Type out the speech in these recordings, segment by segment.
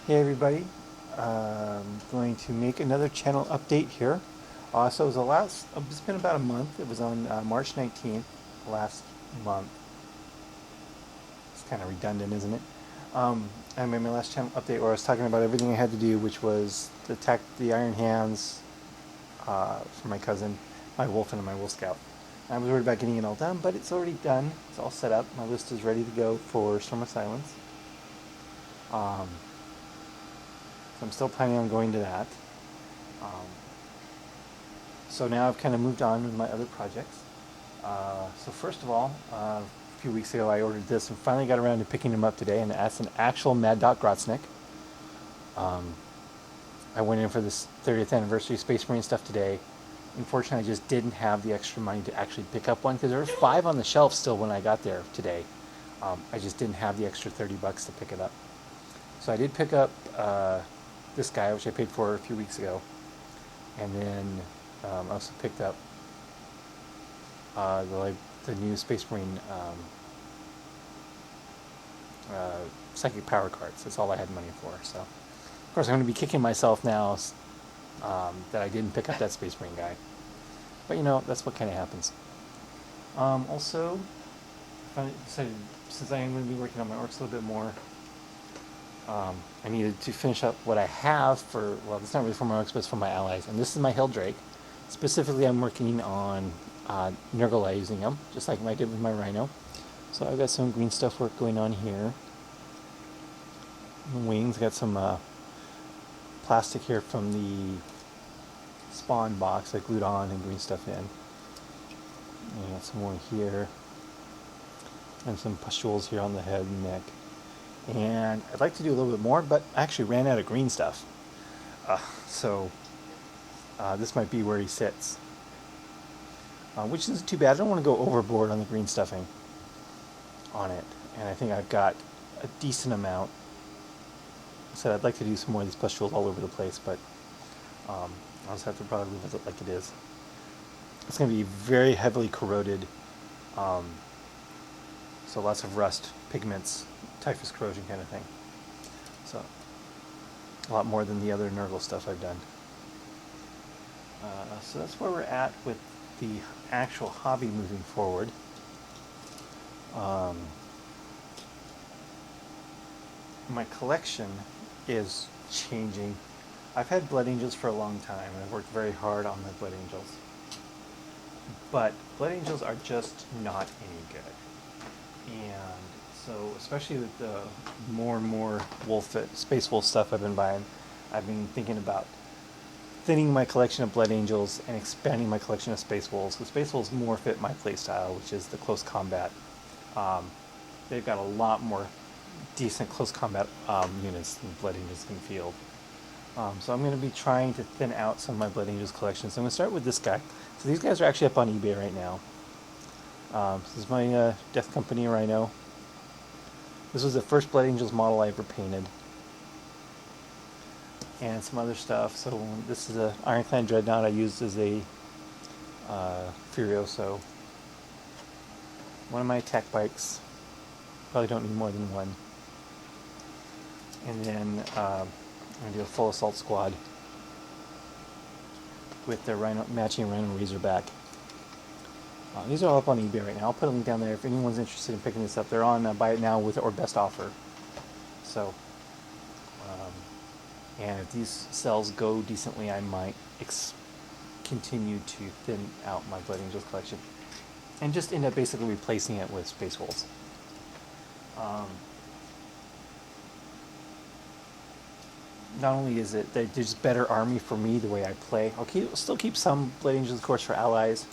Hey everybody, I'm going to make another channel update here. So it was it's been about a month. It was on March 19th last month. It's kind of redundant, isn't it? I made my last channel update where I was talking about everything I had to do, which was the Iron Hands for my cousin, my Wolf, and my Wolf Scout. I was worried about getting it all done, but it's already done. It's all set up. My list is ready to go for Storm of Silence. Um, so I'm still planning on going to that. Um, so now I've kind of moved on with my other projects. So first of all, a few weeks ago I ordered this and finally got around to picking him up today, and that's an actual Mad Dog Grotznik. I went in for this 30th anniversary Space Marine stuff today. Unfortunately, I just didn't have the extra money to actually pick up one because there were 5 on the shelf still when I got there today. I just didn't have the extra $30 to pick it up. So I did pick up this guy, which I paid for a few weeks ago, and then I also picked up the new Space Marine Psychic Power cards. That's all I had money for. So, of course, I'm going to be kicking myself now that I didn't pick up that Space Marine guy. But you know, that's what kind of happens. Also, I decided, since I am going to be working on my orcs a little bit more, I needed to finish up what I have for, well, it's not really for my orcs, but it's for my allies. And this is my Helldrake. Specifically, I'm working on Nurgle using them, just like I did with my Rhino. So I've got some green stuff work going on here. The wings, got some plastic here from the spawn box I glued on and green stuff in. And got some more here. And some pustules here on the head and neck. And I'd like to do a little bit more, but I actually ran out of green stuff. So this might be where he sits. Which isn't too bad. I don't want to go overboard on the green stuffing on it. And I think I've got a decent amount. So I'd like to do some more of these pustules all over the place, but I'll just have to probably leave it like it is. It's going to be very heavily corroded. So lots of rust, pigments, typhus corrosion kind of thing. So a lot more than the other Nurgle stuff I've done. So that's where we're at with the actual hobby moving forward. My collection is changing. I've had Blood Angels for a long time, and I've worked very hard on my Blood Angels. But Blood Angels are just not any good. And so, especially with the more and more Space Wolf stuff I've been buying, I've been thinking about thinning my collection of Blood Angels and expanding my collection of Space Wolves. The Space Wolves more fit my playstyle, which is the close combat. They've got a lot more decent close combat units than Blood Angels can field. So I'm going to be trying to thin out some of my Blood Angels collection. So I'm going to start with this guy. So these guys are actually up on eBay right now. This is my Death Company Rhino. This was the first Blood Angels model I ever painted. And some other stuff. So this is a Ironclad Dreadnought I used as a Furioso. One of my attack bikes. Probably don't need more than one. And then I'm going to do a full assault squad with the matching Rhino Razorback. These are all up on eBay right now. I'll put a link down there if anyone's interested in picking this up. They're on buy it now with or best offer. So, and if these sales go decently, I might continue to thin out my Blood Angels collection and just end up basically replacing it with Space Wolves. Not only is it that there's better army for me the way I play, I'll still keep some Blood Angels, of course, for allies,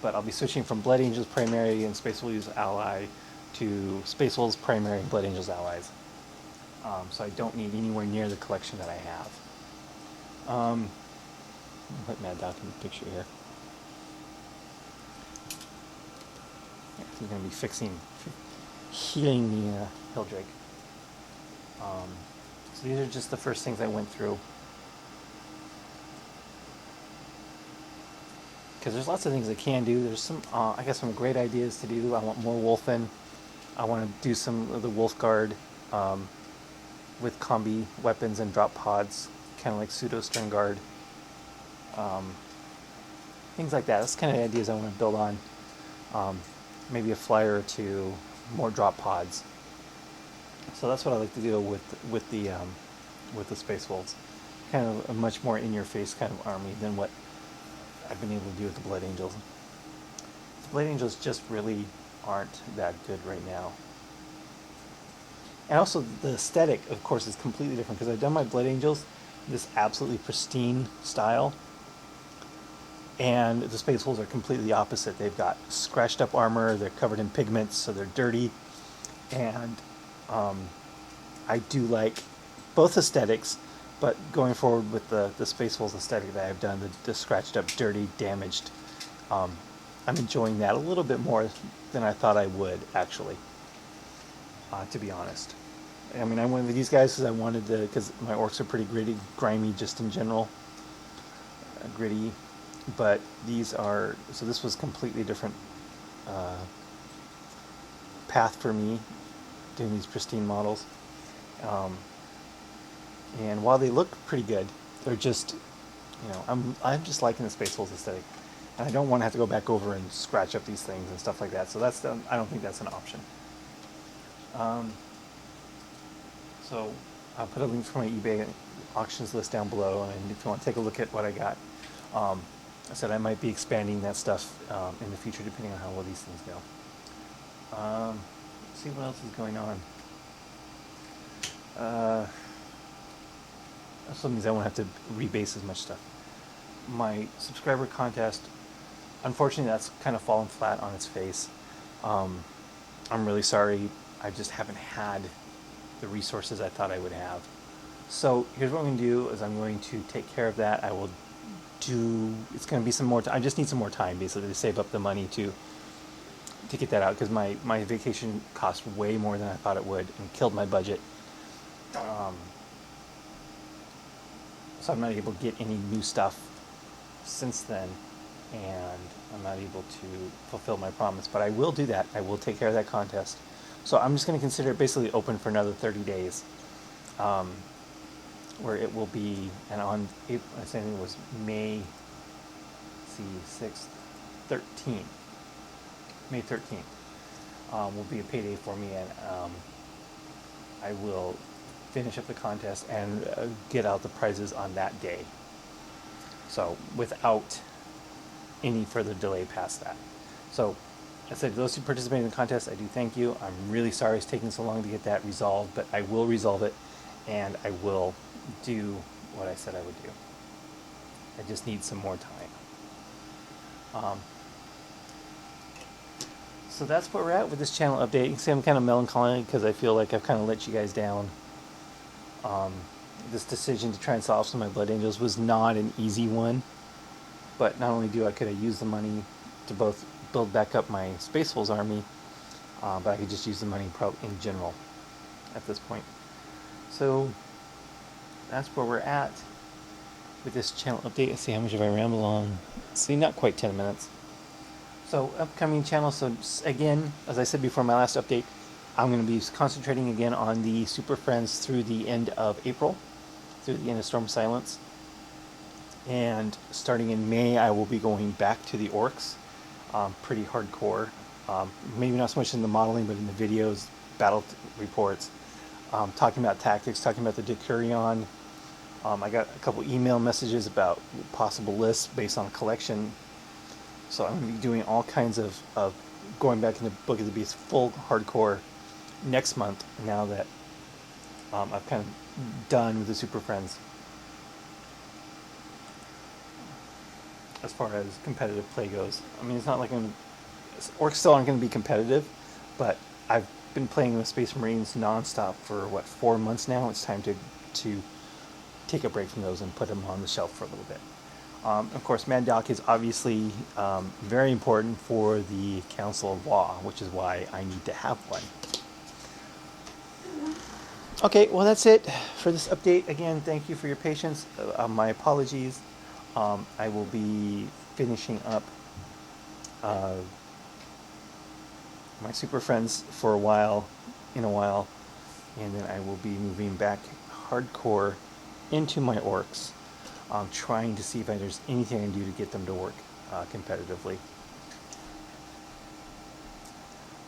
but I'll be switching from Blood Angels primary and Space Wolves ally to Space Wolves primary and Blood Angels allies. So I don't need anywhere near the collection that I have. I'll put Mad Dog in the picture here. Yeah, he's going to be healing the Helldrake. So these are just the first things I went through. Because there's lots of things I can do. There's some, I got some great ideas to do. I want more Wolfen. I want to do some of the Wolf Guard with combi weapons and drop pods, kind of like pseudo stern guard, things like that. That's kind of the ideas I want to build on. Maybe a flyer or two, more drop pods. So that's what I like to do with the Space Wolves. Kind of a much more in-your-face kind of army than what I've been able to do with the Blood Angels. The Blood Angels just really aren't that good right now. And also the aesthetic, of course, is completely different because I've done my Blood Angels this absolutely pristine style, and the Space Wolves are completely opposite. They've got scratched up armor, they're covered in pigments, so they're dirty, and I do like both aesthetics, but going forward with the Space Wolves aesthetic that I've done, the scratched up, dirty, damaged, I'm enjoying that a little bit more than I thought I would, actually, to be honest. I mean, I went with these guys because my orcs are pretty gritty, grimy just in general, gritty, but these are, so this was completely different path for me, doing these pristine models. And while they look pretty good, they're just, I'm just liking the Space Wolves aesthetic, and I don't want to have to go back over and scratch up these things and stuff like that. So I don't think that's an option. So I'll put a link for my eBay auctions list down below, and if you want to take a look at what I got, I said I might be expanding that stuff in the future depending on how well these things go. Let's see what else is going on. That means I won't have to rebase as much stuff. My subscriber contest, unfortunately, that's kind of fallen flat on its face. I'm really sorry. I just haven't had the resources I thought I would have. So here's what I'm going to do: is I'm going to take care of that. It's going to be some more time. I just need some more time, basically, to save up the money to get that out, because my vacation cost way more than I thought it would and killed my budget. So I'm not able to get any new stuff since then, and I'm not able to fulfill my promise. But I will do that. I will take care of that contest. So I'm just going to consider it basically open for another 30 days, where it will be, and on April, I think it was May 6th, 13th, May 13th, will be a payday for me, and I will finish up the contest and get out the prizes on that day. So without any further delay past that. So I said, those who participated in the contest, I do thank you. I'm really sorry it's taking so long to get that resolved, but I will resolve it, and I will do what I said I would do. I just need some more time. So that's where we're at with this channel update. You can see I'm kind of melancholy because I feel like I've kind of let you guys down. This decision to try and solve some of my Blood Angels was not an easy one, but not only could I use the money to both build back up my Space Wolves army, but I could just use the money in general at this point. So that's where we're at with this channel update. Let's see, how much have I rambled on? See, not quite 10 minutes. So upcoming channel. So again, as I said before, my last update, I'm going to be concentrating again on the Super Friends through the end of April, through the end of Storm Silence. And starting in May, I will be going back to the Orcs, pretty hardcore. Maybe not so much in the modeling, but in the videos, battle reports, talking about tactics, talking about the Decurion. I got a couple email messages about possible lists based on collection. So I'm going to be doing all kinds of going back in the Book of the Beast full hardcore next month, now that I've kind of done with the Super Friends as far as competitive play goes. I mean, it's not like Orcs still aren't going to be competitive, but I've been playing with Space Marines nonstop for 4 months now. It's time to take a break from those and put them on the shelf for a little bit. Of course, Mad Doc is obviously very important for the Council of Law, which is why I need to have one. Okay, well, that's it for this update. Again, thank you for your patience. My apologies. I will be finishing up my Super Friends for in a while. and then I will be moving back hardcore into my orcs, trying to see if there's anything I can do to get them to work competitively.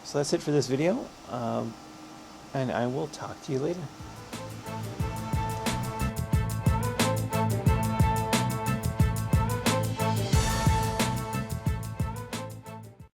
So that's it for this video, and I will talk to you later.